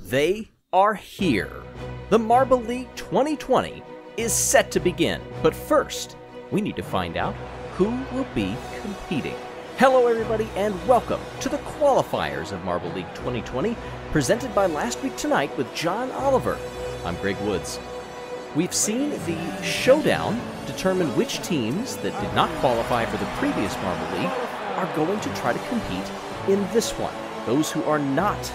They are here. The Marble League 2020 is set to begin, but first, we need to find out who will be competing. Hello everybody and welcome to the Qualifiers of Marble League 2020, presented by Last Week Tonight with John Oliver. I'm Greg Woods. We've seen the showdown determine which teams that did not qualify for the previous Marble League are going to try to compete in this one. Those who are not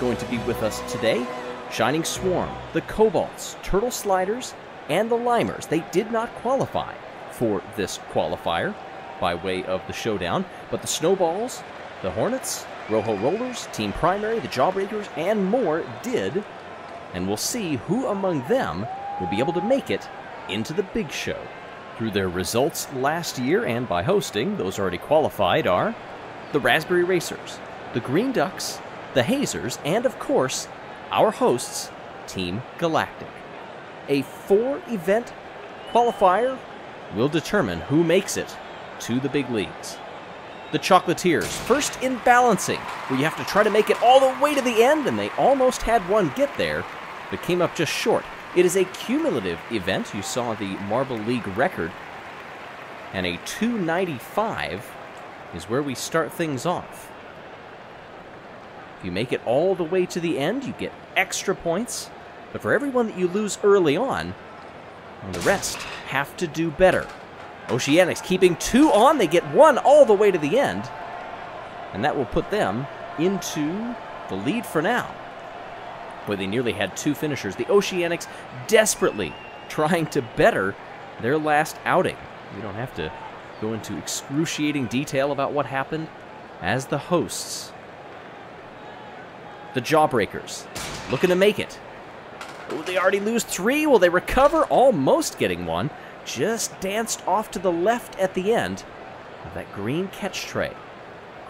going to be with us today: Shining Swarm, the Cobalts, Turtle Sliders, and the Limers. They did not qualify for this qualifier by way of the showdown, but the Snowballs, the Hornets, Rojo Rollers, Team Primary, the Jawbreakers, and more did, and we'll see who among them will be able to make it into the big show. Through their results last year and by hosting, those already qualified are the Raspberry Racers, the Green Ducks, the Hazers, and of course, our hosts, Team Galactic. A 4-event qualifier will determine who makes it to the big leagues. The Chocolatiers, first in balancing, where you have to try to make it all the way to the end, and they almost had one get there, but came up just short. It is a cumulative event. You saw the Marble League record, and a 295 is where we start things off. If you make it all the way to the end, you get extra points, but for everyone that you lose early on, the rest have to do better. Oceanics keeping 2 on, they get 1 all the way to the end, and that will put them into the lead for now. Boy, they nearly had 2 finishers. The Oceanics desperately trying to better their last outing. We don't have to go into excruciating detail about what happened as the hosts. The Jawbreakers looking to make it. Oh, they already lose 3. Will they recover? Almost getting 1. Just danced off to the left at the end of that green catch tray.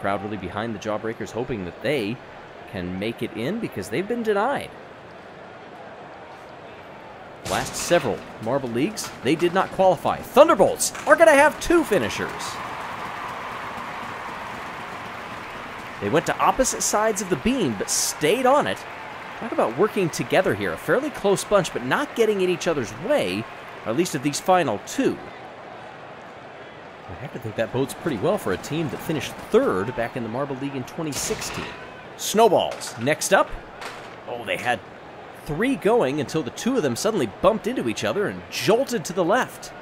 Crowd really behind the Jawbreakers, hoping that they can make it in because they've been denied. Last several Marble Leagues, they did not qualify. Thunderbolts are going to have 2 finishers. They went to opposite sides of the beam, but stayed on it. Talk about working together here. A fairly close bunch, but not getting in each other's way, or at least of these final 2. I have to think that bodes pretty well for a team that finished 3rd back in the Marble League in 2016. Snowballs, next up. Oh, they had 3 going until the 2 of them suddenly bumped into each other and jolted to the left.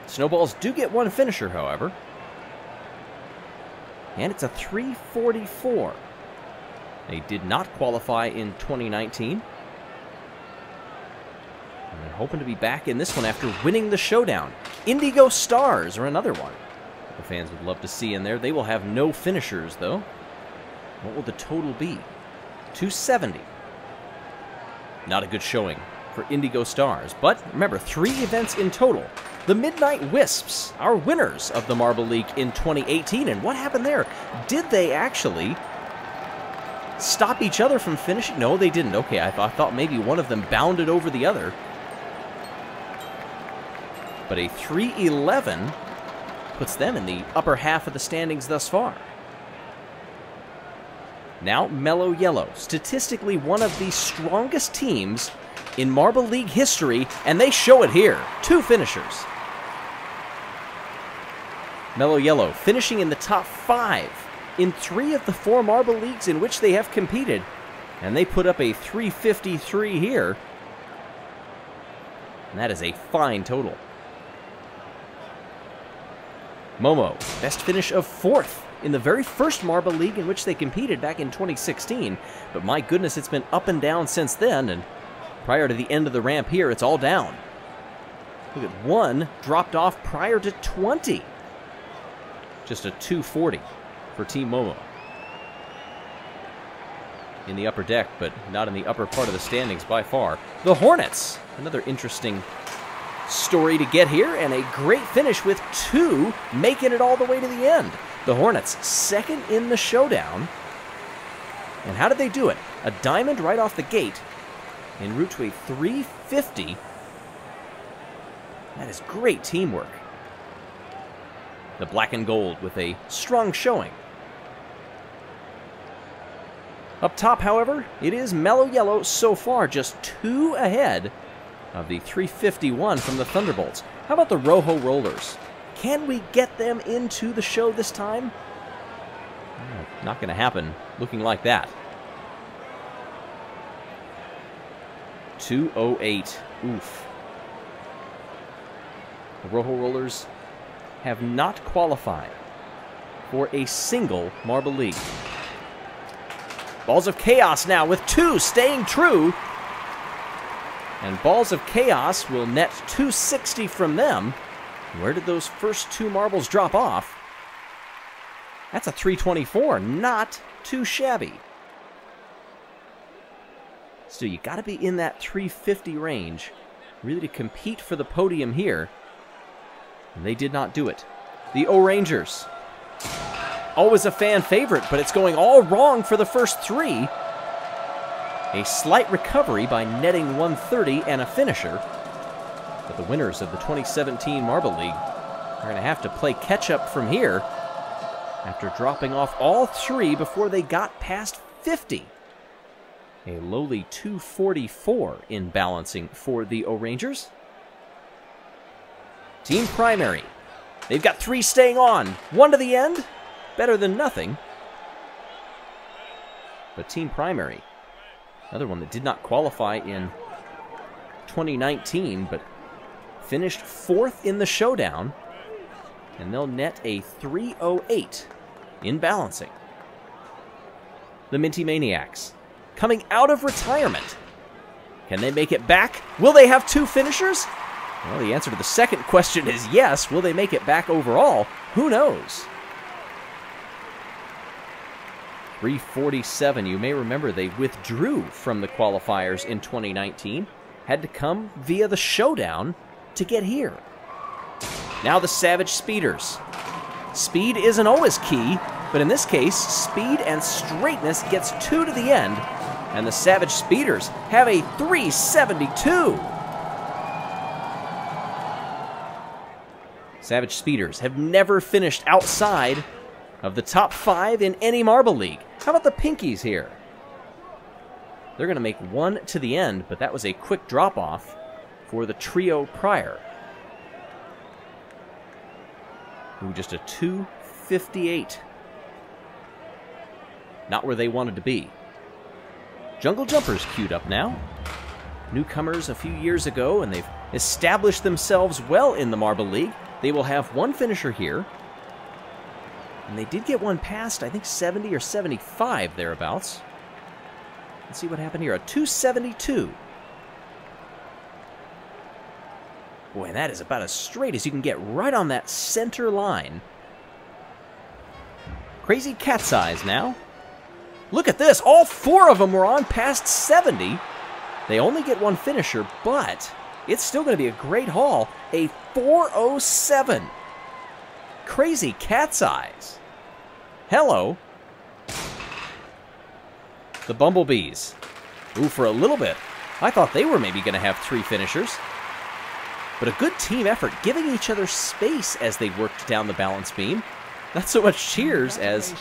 Snowballs do get 1 finisher, however. And it's a 344. They did not qualify in 2019. And they're hoping to be back in this one after winning the showdown. Indigo Stars are another one the fans would love to see in there. They will have no finishers, though. What will the total be? 270. Not a good showing for Indigo Stars. But remember, 3 events in total. The Midnight Wisps, our winners of the Marble League in 2018. And what happened there? Did they actually stop each other from finishing? No, they didn't. Okay, I thought maybe one of them bounded over the other. But a 311 puts them in the upper half of the standings thus far. Now, Mellow Yellow, statistically one of the strongest teams in Marble League history, and they show it here. 2 finishers. Mellow Yellow finishing in the top 5 in 3 of the 4 Marble Leagues in which they have competed, and they put up a 353 here, and that is a fine total. Momo, best finish of 4th in the very first Marble League in which they competed back in 2016, but my goodness, it's been up and down since then, and prior to the end of the ramp here, it's all down. Look at 1 dropped off prior to 20. Just a 240 for Team Momo. In the upper deck, but not in the upper part of the standings by far. The Hornets, another interesting story to get here, and a great finish with 2 making it all the way to the end. The Hornets, 2nd in the showdown. And how did they do it? A diamond right off the gate, en route to a 350. That is great teamwork. The black and gold with a strong showing. Up top, however, it is mellow yellow so far, just 2 ahead of the 351 from the Thunderbolts. How about the Rojo Rollers? Can we get them into the show this time? Not going to happen looking like that. 2:08. Oof. The Rojo Rollers have not qualified for a single Marble League. Balls of Chaos now with 2 staying true. And Balls of Chaos will net 260 from them. Where did those first 2 marbles drop off? That's a 324, not too shabby. Still, you got to be in that 350 range really to compete for the podium here. And they did not do it. The O-Rangers. Always a fan favorite, but it's going all wrong for the first 3. A slight recovery by netting 130 and a finisher. But the winners of the 2017 Marble League are going to have to play catch-up from here after dropping off all 3 before they got past 50. A lowly 244 in balancing for the O-Rangers. Team Primary. They've got 3 staying on. 1 to the end. Better than nothing. But Team Primary, another one that did not qualify in 2019, but finished 4th in the showdown. And they'll net a 308 in balancing. The Minty Maniacs, coming out of retirement. Can they make it back? Will they have 2 finishers? Well, the answer to the second question is yes. Will they make it back overall? Who knows? 347. You may remember they withdrew from the qualifiers in 2019. Had to come via the showdown to get here. Now the Savage Speeders. Speed isn't always key, but in this case, speed and straightness gets 2 to the end, and the Savage Speeders have a 372. Savage Speeders have never finished outside of the top 5 in any Marble League. How about the Pinkies here? They're going to make 1 to the end, but that was a quick drop-off for the trio prior. Ooh, just a 258. Not where they wanted to be. Jungle Jumpers queued up now. Newcomers a few years ago, and they've established themselves well in the Marble League. They will have 1 finisher here. And they did get 1 past, I think 70 or 75 thereabouts. Let's see what happened here. A 272. Boy, that is about as straight as you can get, right on that center line. Crazy Cat's Eyes now. Look at this. All 4 of them were on past 70. They only get 1 finisher, but it's still going to be a great haul. A 407. Crazy Cat's Eyes. Hello. The Bumblebees. Ooh, for a little bit, I thought they were maybe going to have 3 finishers. But a good team effort, giving each other space as they worked down the balance beam. Not so much cheers as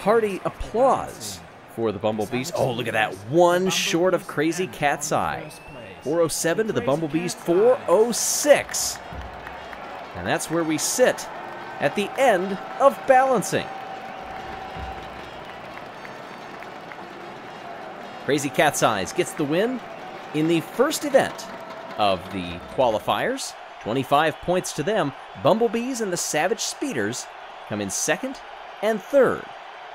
hearty applause for the Bumblebees. Oh, look at that. 1 short of Crazy Cat's Eye. 407 to the Bumblebees, 406. And that's where we sit at the end of balancing. Crazy Cat's Eyes gets the win in the first event of the qualifiers. 25 points to them. Bumblebees and the Savage Speeders come in 2nd and 3rd.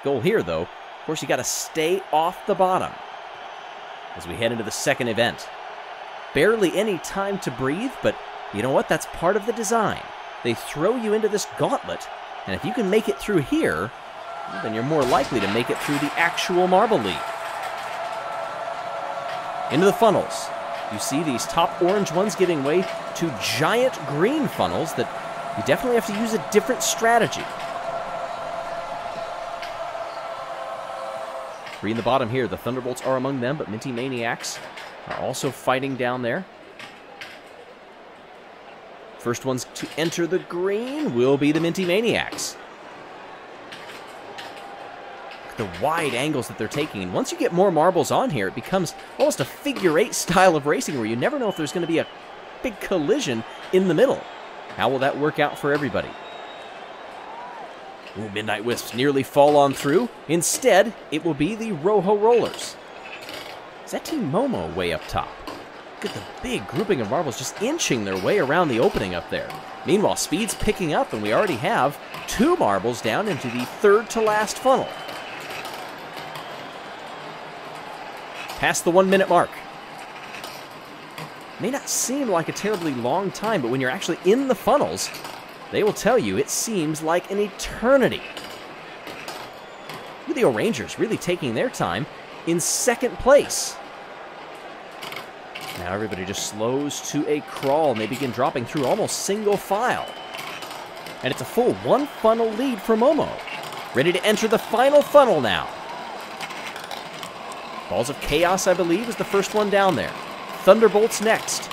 Goal here, though, of course, you got to stay off the bottom as we head into the 2nd event. Barely any time to breathe, but you know what? That's part of the design. They throw you into this gauntlet, and if you can make it through here, then you're more likely to make it through the actual Marble League. Into the funnels. You see these top orange ones giving way to giant green funnels that you definitely have to use a different strategy. 3 in the bottom here. The Thunderbolts are among them, but Minty Maniacs are also fighting down there. First ones to enter the green will be the Minty Maniacs. Look at the wide angles that they're taking. And once you get more marbles on here, it becomes almost a figure-8 style of racing where you never know if there's going to be a big collision in the middle. How will that work out for everybody? Ooh, Midnight Wisps nearly fall on through. Instead, it will be the Rojo Rollers. Is that Team Momo way up top? Look at the big grouping of marbles just inching their way around the opening up there. Meanwhile, speed's picking up, and we already have 2 marbles down into the third-to-last funnel. Past the 1-minute mark. May not seem like a terribly long time, but when you're actually in the funnels, they will tell you it seems like an eternity. Look at the O'Rangers really taking their time in second place. Now everybody just slows to a crawl, and they begin dropping through almost single file. And it's a full 1 funnel lead for Momo. Ready to enter the final funnel now. Balls of Chaos, I believe, is the first one down there. Thunderbolts next.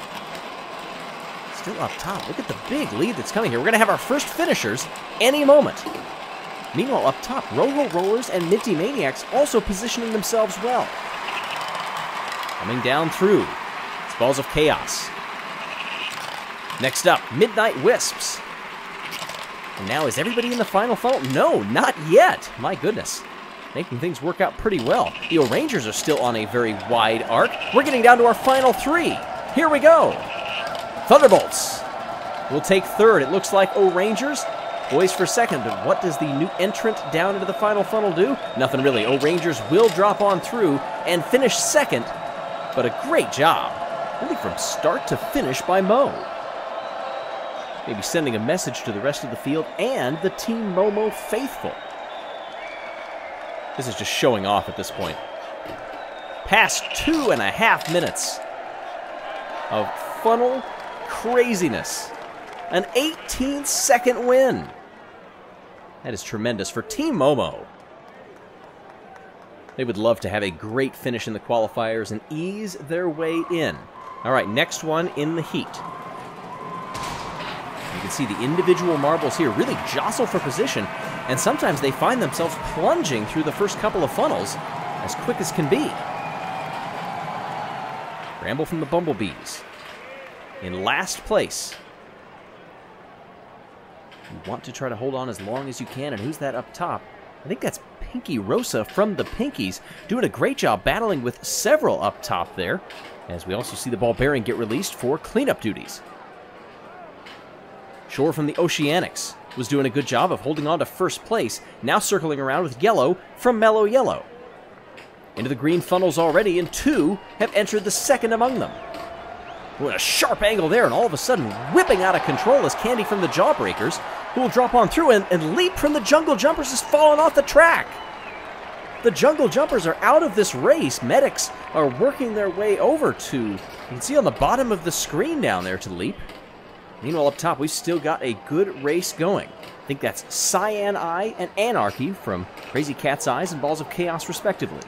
Still up top. Look at the big lead that's coming here. We're going to have our first finishers any moment. Meanwhile, up top, Rojo Rollers and Minty Maniacs also positioning themselves well. Coming down through. Balls of Chaos. Next up, Midnight Wisps. And now, is everybody in the final funnel? No, not yet. My goodness. Making things work out pretty well. The O'Rangers are still on a very wide arc. We're getting down to our final 3. Here we go. Thunderbolts will take third. It looks like O'Rangers poised for second, but what does the new entrant down into the final funnel do? Nothing really. O'Rangers will drop on through and finish second, but a great job. Really from start to finish by Mo. Maybe sending a message to the rest of the field and the Team Momo faithful. This is just showing off at this point. Past 2.5 minutes of funnel craziness. An 18-second win. That is tremendous for Team Momo. They would love to have a great finish in the qualifiers and ease their way in. All right, next one in the heat. You can see the individual marbles here really jostle for position, and sometimes they find themselves plunging through the first couple of funnels as quick as can be. Bramble from the Bumblebees in last place. You want to try to hold on as long as you can, and who's that up top? I think that's Pinky Rosa from the Pinkies, doing a great job battling with several up top there, as we also see the ball bearing get released for cleanup duties. Shore from the Oceanics was doing a good job of holding on to first place, now circling around with Yellow from Mellow Yellow. Into the green funnels already, and 2 have entered the second among them. Ooh, a sharp angle there, and all of a sudden whipping out of control is Candy from the Jawbreakers, who will drop on through, and Leap from the Jungle Jumpers has fallen off the track. The Jungle Jumpers are out of this race. Medics are working their way over to, you can see on the bottom of the screen down there to Leap. Meanwhile, up top, we've still got a good race going. I think that's Cyan Eye and Anarchy from Crazy Cat's Eyes and Balls of Chaos, respectively.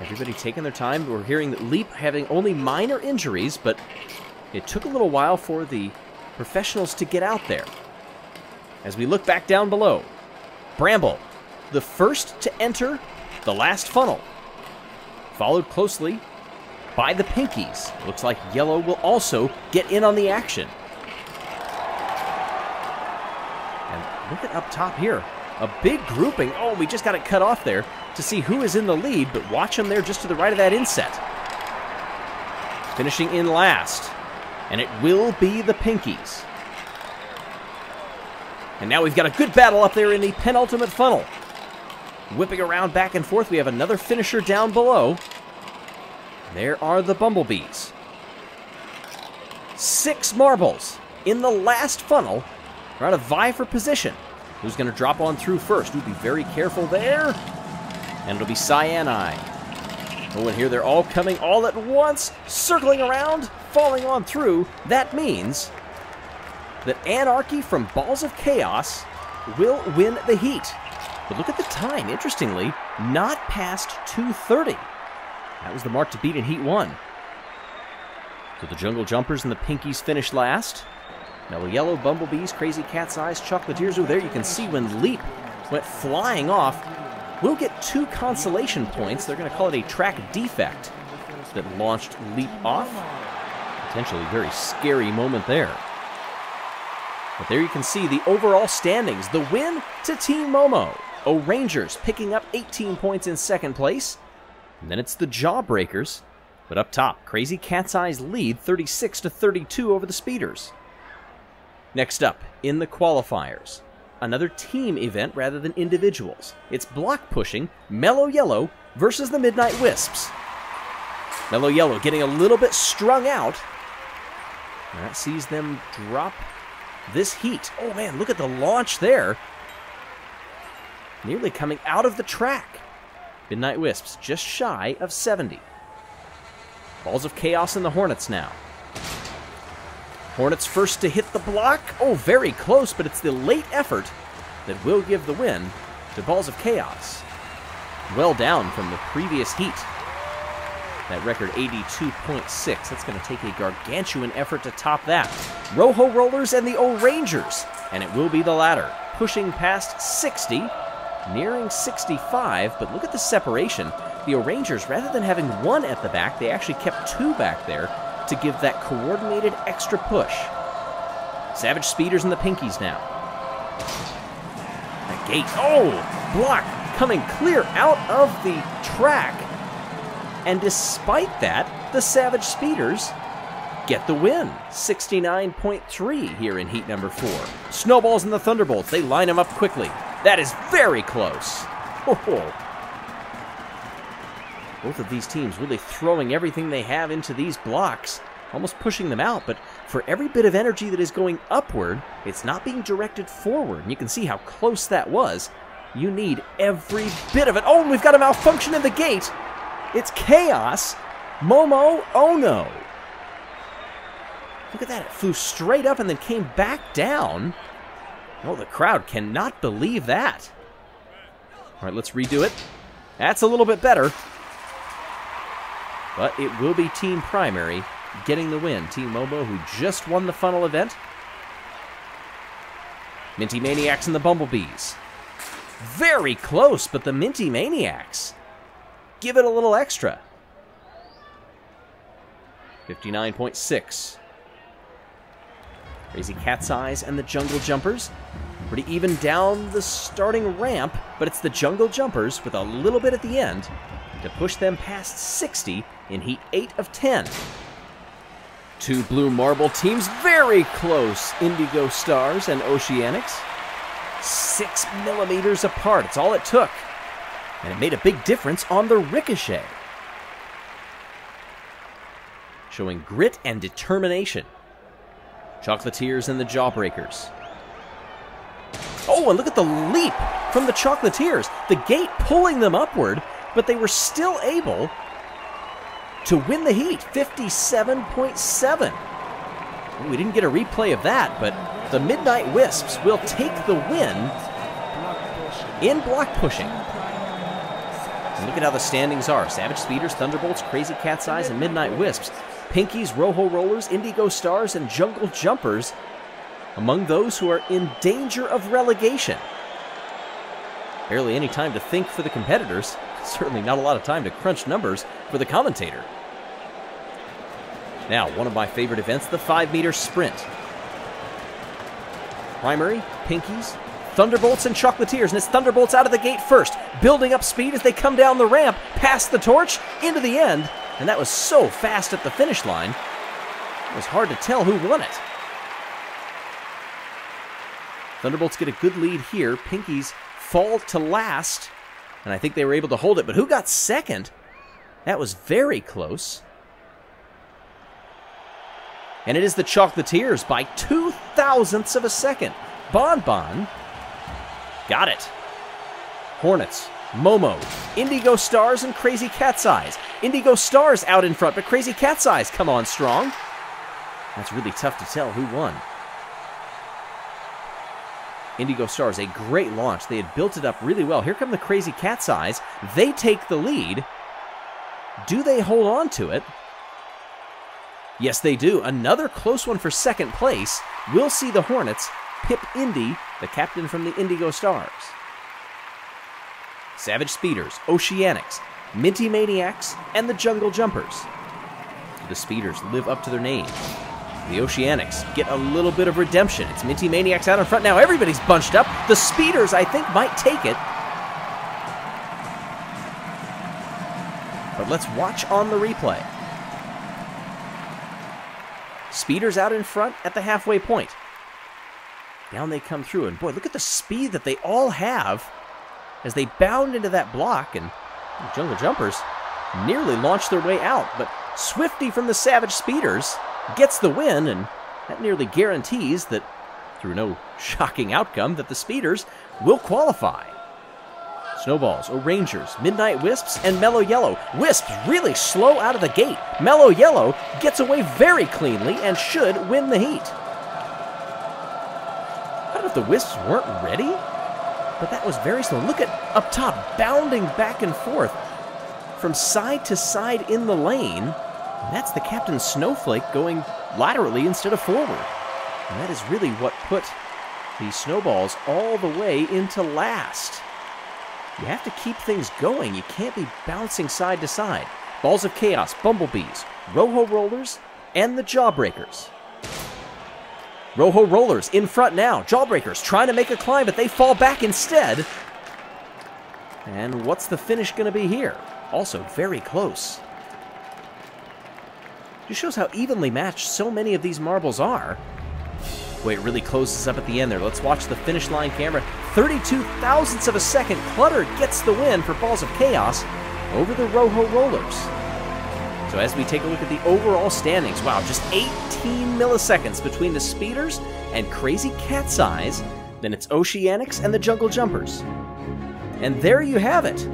Everybody taking their time. We're hearing that Leap having only minor injuries, but it took a little while for the professionals to get out there. As we look back down below, Bramble, the first to enter the last funnel, followed closely by the Pinkies. Looks like Yellow will also get in on the action. And look at up top here. A big grouping. Oh, we just got it cut off there to see who is in the lead, but watch them there just to the right of that inset. Finishing in last. And it will be the Pinkies. And now we've got a good battle up there in the penultimate funnel. Whipping around back and forth, we have another finisher down below. There are the Bumblebees. 6 marbles in the last funnel. Trying to vie for position. Who's going to drop on through first? We'll be very careful there. And it'll be Cyan Eye. Oh, and here they're all coming all at once, circling around, falling on through. That means that Anarchy from Balls of Chaos will win the heat. But look at the time, interestingly, not past 2:30. That was the mark to beat in Heat 1. So the Jungle Jumpers and the Pinkies finish last. Mellow Yellow, Bumblebees, Crazy Cat's Eyes, Chocolatiers. Oh, there you can see when Leap went flying off. We'll get 2 consolation points. They're going to call it a track defect that launched Leap off. Potentially very scary moment there. But there you can see the overall standings. The win to Team Momo. O'Rangers picking up 18 points in second place. And then it's the Jawbreakers. But up top, Crazy Cat's Eyes lead 36-32 over the Speeders. Next up, in the qualifiers, another team event rather than individuals. It's block pushing, Mellow Yellow versus the Midnight Wisps. Mellow Yellow getting a little bit strung out. And that sees them drop this heat. Oh man, look at the launch there. Nearly coming out of the track. Midnight Wisps just shy of 70. Balls of Chaos in the Hornets now. Hornets first to hit the block. Oh, very close, but it's the late effort that will give the win to Balls of Chaos. Well down from the previous heat. That record 82.6. That's going to take a gargantuan effort to top that. Rojo Rollers and the O'Rangers, and it will be the latter. Pushing past 60, nearing 65, but look at the separation. The O'Rangers, rather than having 1 at the back, they actually kept 2 back there to give that coordinated extra push. Savage Speeders and the Pinkies now. That gate, oh, block coming clear out of the track. And despite that, the Savage Speeders get the win. 69.3 here in heat number 4. Snowballs and the Thunderbolts, they line them up quickly. That is very close. Oh. Both of these teams really throwing everything they have into these blocks, almost pushing them out, but for every bit of energy that is going upward, it's not being directed forward. And you can see how close that was. You need every bit of it. Oh, we've got a malfunction in the gate. It's Chaos. Momo, oh no. Look at that, it flew straight up and then came back down. Oh, the crowd cannot believe that. All right, let's redo it. That's a little bit better. But it will be Team Primary getting the win. Team Momo, who just won the funnel event. Minty Maniacs and the Bumblebees. Very close, but the Minty Maniacs give it a little extra. 59.6. Crazy Cat's Eyes and the Jungle Jumpers. Pretty even down the starting ramp, but it's the Jungle Jumpers with a little bit at the end to push them past 60 in Heat 8 of 10. 2 blue marble teams very close. Indigo Stars and Oceanics. 6 millimeters apart. It's all it took. And it made a big difference on the ricochet. Showing grit and determination. Chocolatiers and the Jawbreakers. Oh, and look at the leap from the Chocolatiers. The gate pulling them upward, but they were still able to win the heat. 57.7. We didn't get a replay of that, but the Midnight Wisps will take the win in block pushing. And look at how the standings are. Savage Speeders, Thunderbolts, Crazy Cat's Eyes, and Midnight Wisps. Pinkies, Rojo Rollers, Indigo Stars, and Jungle Jumpers among those who are in danger of relegation. Barely any time to think for the competitors. Certainly not a lot of time to crunch numbers for the commentator. Now, one of my favorite events, the 5-meter sprint. Primary, Pinkies, Thunderbolts, and Chocolatiers, and it's Thunderbolts out of the gate first, building up speed as they come down the ramp, past the torch, into the end, and that was so fast at the finish line, it was hard to tell who won it. Thunderbolts get a good lead here. Pinkies fall to last, and I think they were able to hold it, but who got second? That was very close. And it is the Chocolatiers by 0.02 of a second. Bon Bon got it. Hornets, Momo, Indigo Stars, and Crazy Cat's Eyes. Indigo Stars out in front, but Crazy Cat's Eyes come on strong. That's really tough to tell who won. Indigo Stars, a great launch. They had built it up really well. Here come the Crazy Cat's Eyes. They take the lead. Do they hold on to it? Yes, they do. Another close one for second place. We'll see the Hornets pip Indy, the captain from the Indigo Stars. Savage Speeders, Oceanics, Minty Maniacs, and the Jungle Jumpers. The Speeders live up to their name. The Oceanics get a little bit of redemption. It's Minty Maniacs out in front now. Everybody's bunched up. The Speeders, I think, might take it. But let's watch on the replay. Speeders out in front at the halfway point. Down they come through, and boy, look at the speed that they all have as they bound into that block, and the Jungle Jumpers nearly launched their way out, but Swifty from the Savage Speeders gets the win, and that nearly guarantees that, through no shocking outcome, that the Speeders will qualify. Snowballs, O'Rangers, Midnight Wisps, and Mellow Yellow. Wisps really slow out of the gate. Mellow Yellow gets away very cleanly and should win the heat. I don't know if the Wisps weren't ready, but that was very slow. Look at up top, bounding back and forth from side to side in the lane. And that's the Captain Snowflake going laterally instead of forward. And that is really what put the Snowballs all the way into last. You have to keep things going. You can't be bouncing side to side. Balls of Chaos, Bumblebees, Roho Rollers, and the Jawbreakers. Roho Rollers in front now. Jawbreakers trying to make a climb, but they fall back instead. And what's the finish going to be here? Also very close. Just shows how evenly matched so many of these marbles are. Boy, it really closes up at the end there. Let's watch the finish line camera. 32 thousandths of a second. Clutter gets the win for Balls of Chaos over the Roho Rollers. So as we take a look at the overall standings, wow, just 18 milliseconds between the Speeders and Crazy Cat's Eyes. Then it's Oceanics and the Jungle Jumpers. And there you have it.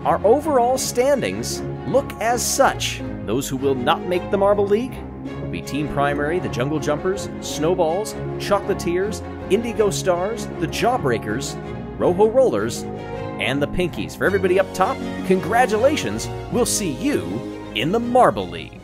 Our overall standings look as such. Those who will not make the Marble League will be Team Primary, the Jungle Jumpers, Snowballs, Chocolatiers, Indigo Stars, the Jawbreakers, Roho Rollers, and the Pinkies. For everybody up top, congratulations. We'll see you in the Marble League.